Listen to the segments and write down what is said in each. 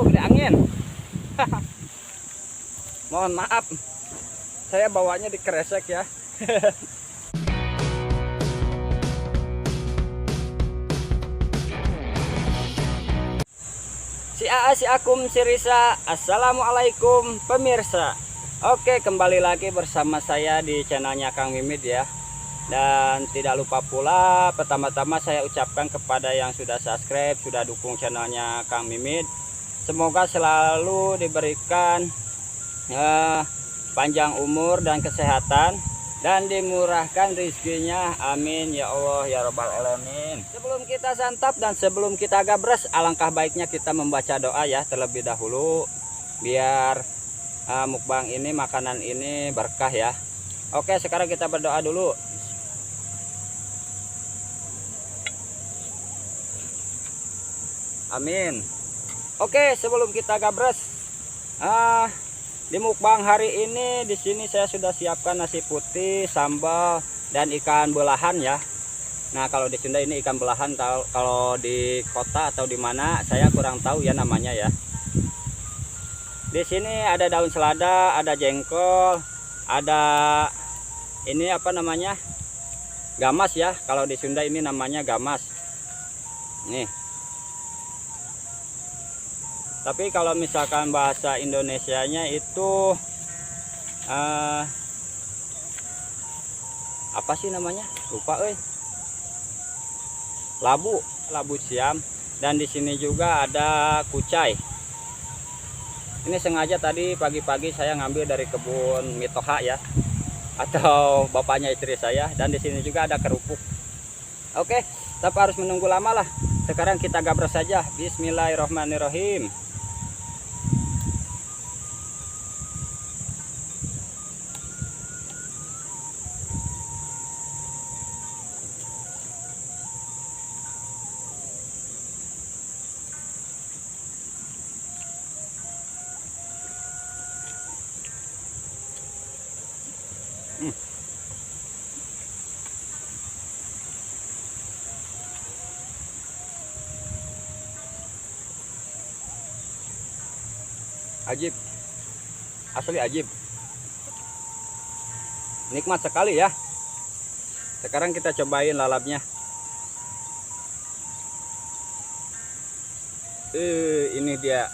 Waduh, gede angin. Mohon maaf, saya bawanya dikeresek ya. Si Aa, si Akum, si Risa. Assalamualaikum pemirsa. Oke, kembali lagi bersama saya di channelnya Kang Mimid ya. Dan tidak lupa pula, pertama-tama saya ucapkan kepada yang sudah subscribe, sudah dukung channelnya Kang Mimid, semoga selalu diberikan panjang umur dan kesehatan, dan dimurahkan rezekinya, amin ya Allah ya Rabbal alamin. Sebelum kita santap dan sebelum kita gabres, alangkah baiknya kita membaca doa ya terlebih dahulu, biar mukbang ini, makanan ini berkah ya. Oke, sekarang kita berdoa dulu. Amin. Oke, sebelum kita gabres, di mukbang hari ini di sini saya sudah siapkan nasi putih, sambal, dan ikan belahan ya. Nah, kalau di Sunda ini ikan belahan, kalau di kota atau di mana saya kurang tahu ya namanya ya. Di sini ada daun selada, ada jengkol, ada ini apa namanya? Gamas ya. Kalau di Sunda ini namanya gamas. Nih. Tapi kalau misalkan bahasa Indonesianya itu apa sih namanya? Lupa labu siam. Dan di sini juga ada kucai. Ini sengaja tadi pagi-pagi saya ngambil dari kebun Mitoha ya, atau bapaknya istri saya. Dan di sini juga ada kerupuk. Oke, tapi harus menunggu lama lah. Sekarang kita gabres saja. Bismillahirrahmanirrahim. Ajib, asli ajib, nikmat sekali ya. Sekarang kita cobain lalapnya. Ini dia,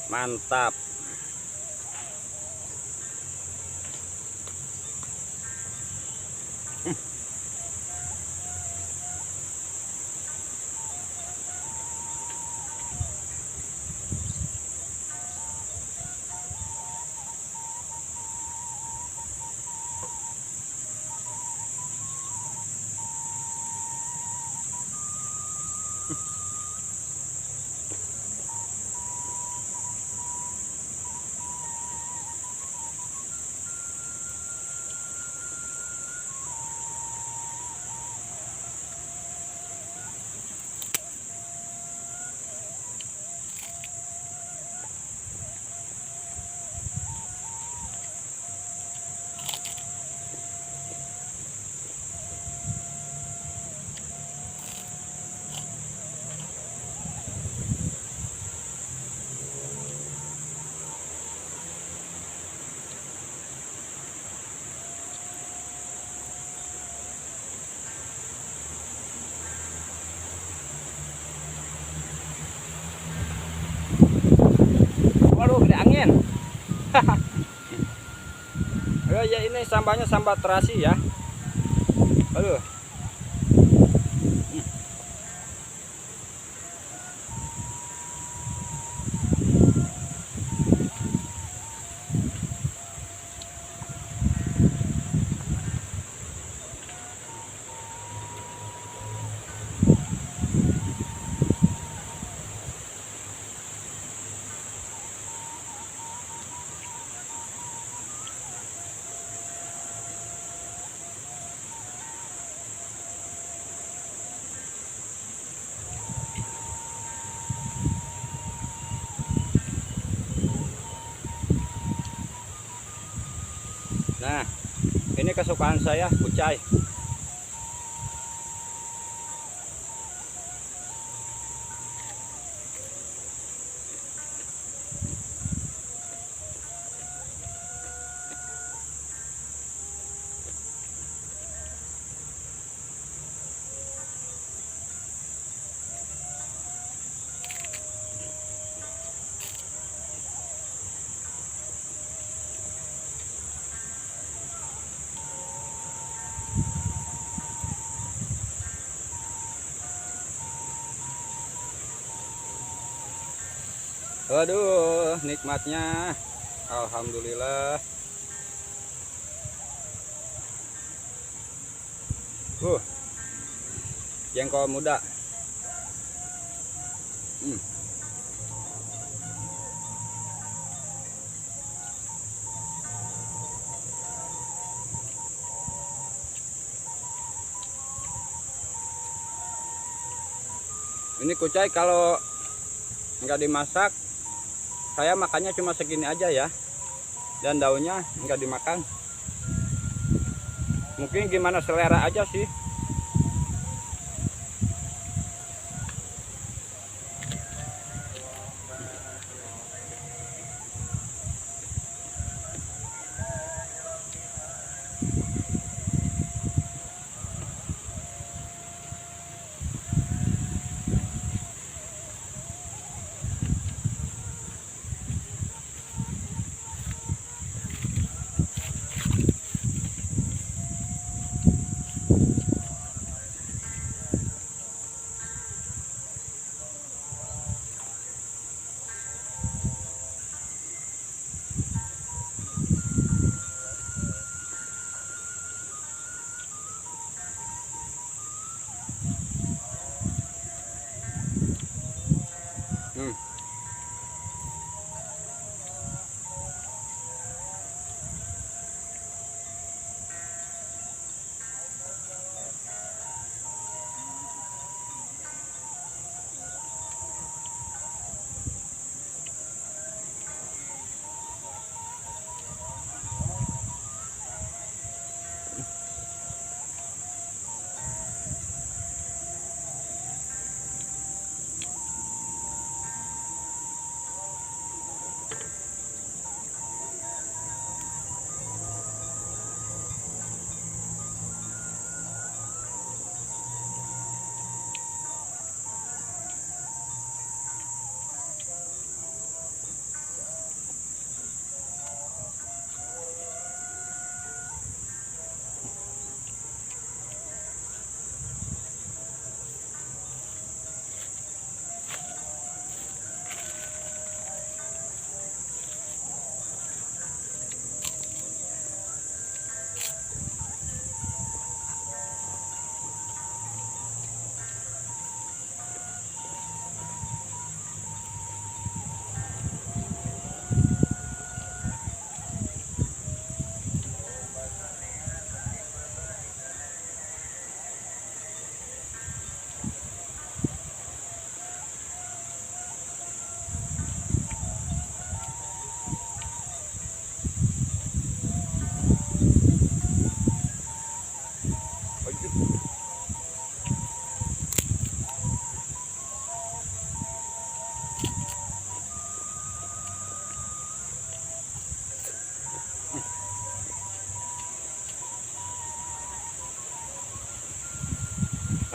mantap. Waduh, gede angin. Ya ini sambalnya sambal terasi ya. Aduh. Nah, ini kesukaan saya, kucai. Waduh, nikmatnya. Alhamdulillah. Uh, jengkol muda. Hmm. Ini kucai kalau nggak dimasak, saya makannya cuma segini aja ya. Dan daunnya nggak dimakan. Mungkin gimana selera aja sih. Hmm.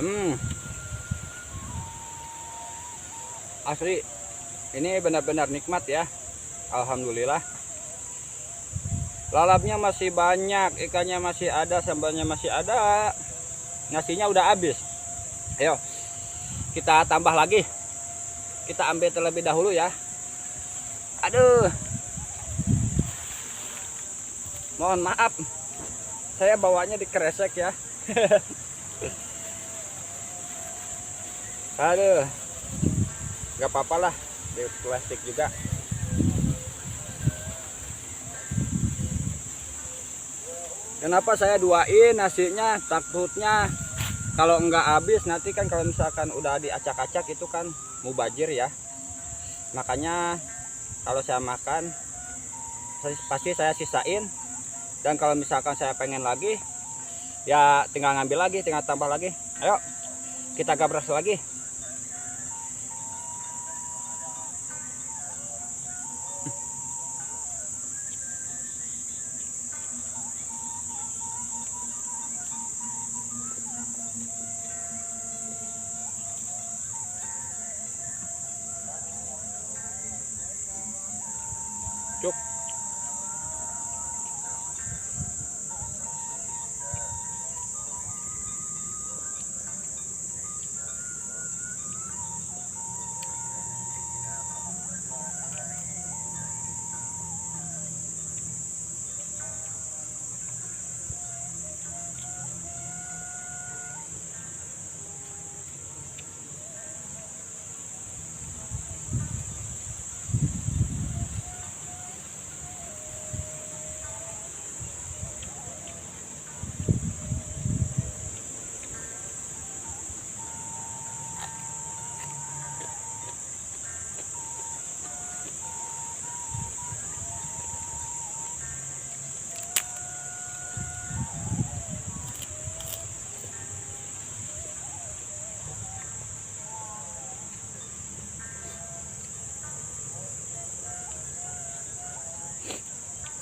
Hmm. Asli, ini benar-benar nikmat ya. Alhamdulillah. Lalapnya masih banyak, ikannya masih ada, sambalnya masih ada, nasinya udah habis. Ayo, kita tambah lagi. Kita ambil terlebih dahulu ya. Aduh, mohon maaf, saya bawanya dikeresek ya. Aduh, nggak apa-apa lah, di plastik juga. Kenapa saya duain nasinya? Takutnya kalau nggak habis nanti kan, kalau misalkan udah diacak-acak itu kan mubazir ya. Makanya kalau saya makan pasti saya sisain, dan kalau misalkan saya pengen lagi ya tinggal ngambil lagi, tinggal tambah lagi. Ayo kita gabras lagi. Cuk.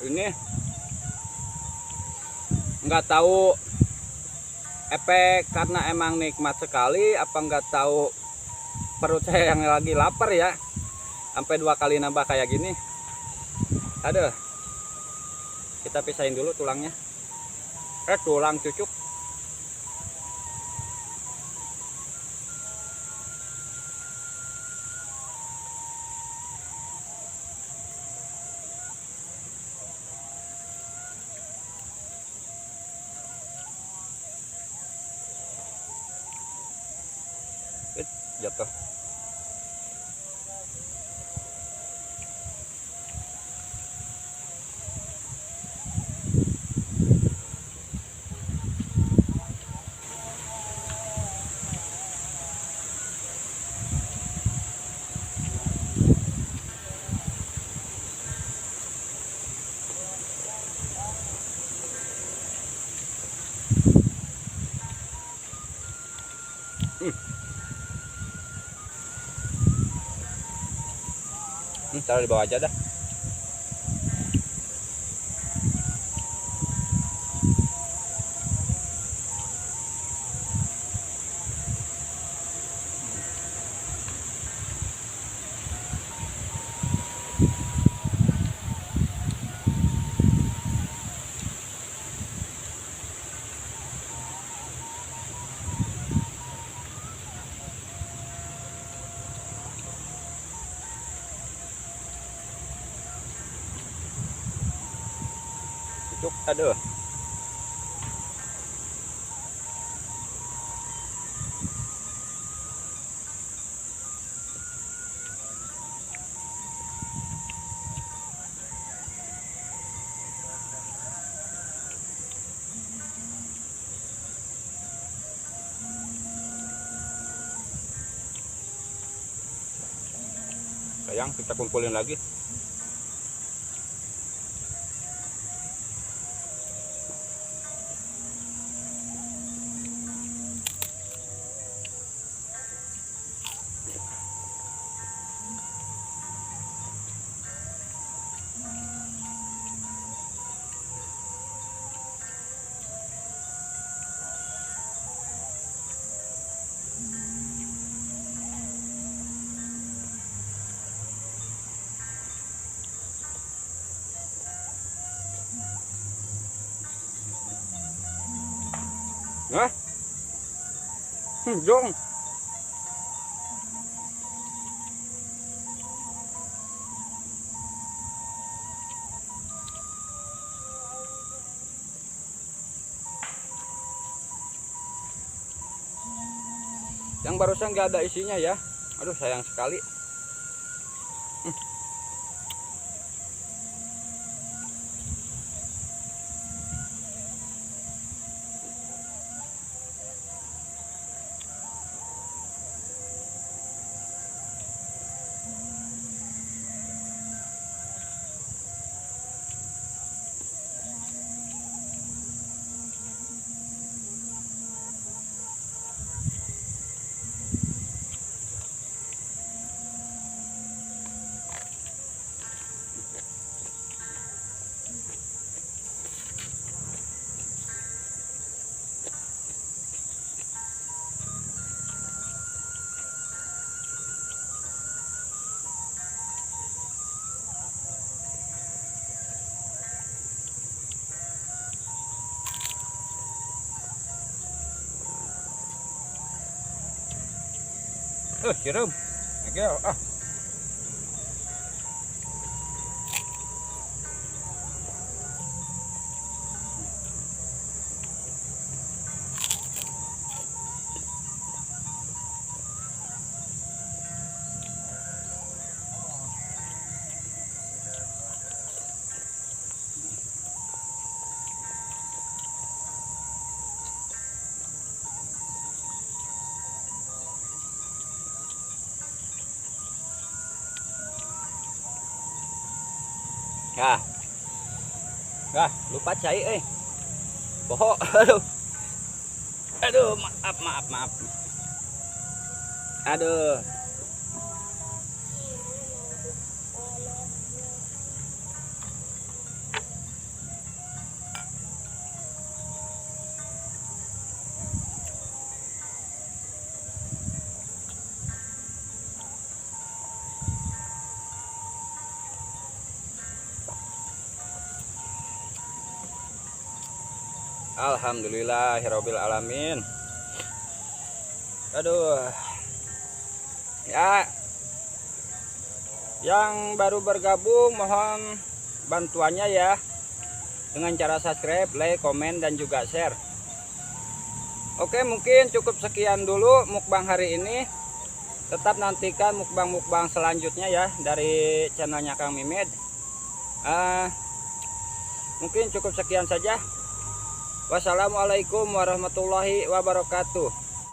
ini nggak tahu efek karena emang nikmat sekali apa nggak tahu perut saya yang lagi lapar ya, sampai 2 kali nambah kayak gini. Aduh, kita pisahin dulu tulangnya. Tulang cucuk. Jatuh. Taruh di bawah aja dah. Cucuk, aduh. Sayang, kita kumpulin lagi. Hah? Jong. Yang barusan nggak ada isinya ya. Aduh, sayang sekali. Siram. Oke, ah. Ya. Nah, lupa cai Bohong. Aduh. Aduh, maaf. Aduh. Alhamdulillahirabbil alamin. Aduh. Ya, yang baru bergabung mohon bantuannya ya, dengan cara subscribe, like, komen, dan juga share. Oke, mungkin cukup sekian dulu mukbang hari ini. Tetap nantikan mukbang-mukbang selanjutnya ya dari channelnya Kang Mimid. Mungkin cukup sekian saja. Wassalamualaikum warahmatullahi wabarakatuh.